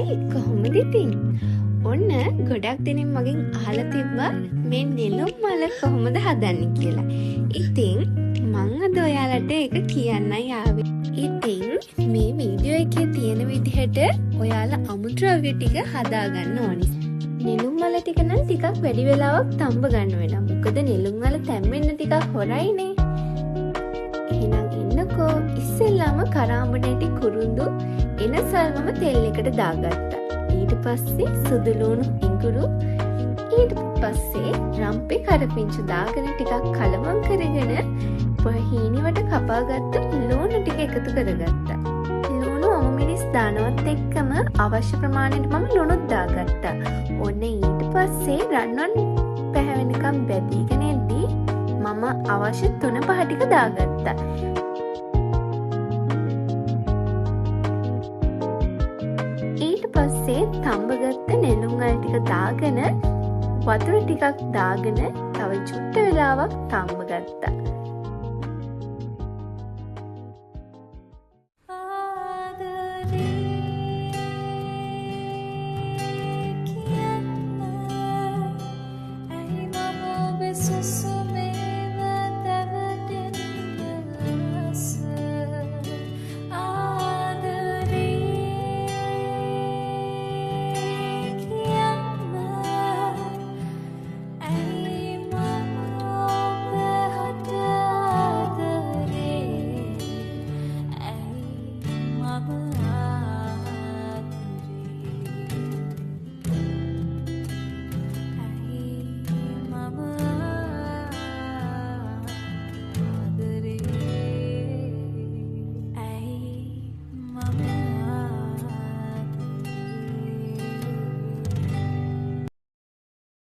හයි කොහොමද ඉතින්? ඔන්න ගොඩක් දෙනෙක් මගෙන් අහලා තිබ්බා මේ නෙළුම් මල කොහොමද හදන්නේ කියලා. ඉතින් මං අද ඔයාලට ඒක කියන්නයි ආවේ. ඉතින් මේ වීඩියෝ එකේ තියෙන විදිහට ඔයාලා අමුද්‍රව්‍ය ටික හදාගන්න ඕනි. නෙළුම් මල ටික නම් ටිකක් වැඩි වෙලාවක් තඹ ගන්න වෙනවා. මොකද නෙළුම් මල තැම්බෙන්න ටිකක් හොරයිනේ. එහෙනම් ඉන්නකෝ ඉස්සෙල්ලාම කරාඹනේටි කුරුඳු එනසල්වම තෙල් එකට දාගත්තා. ඊට පස්සේ සුදු ලුණු ඉඟුරු ඊට පස්සේ රම්පේ කරපිංචු දාගෙන ටිකක් කලවම් කරගෙන පහීනිවට කපාගත්ත ලුණු ටික එකතු කරගත්තා. ලුණු ඔමමිරිස් දානවත් එක්කම අවශ්‍ය ප්‍රමාණයට මම ලුණුත් දාගත්තා. ඔන්න ඊට පස්සේ රන්වන් පැහැවෙනකම් බැදීගෙන එද්දී මම අවශ්‍ය 3-5 ටික දාගත්තා. ඊට පස්සේ තඹගත්ත නෙළුම් මල් ටික දාගෙන වතුර ටිකක් දාගෙන තව චුට්ට වෙලාවක් තඹ ගත්තා.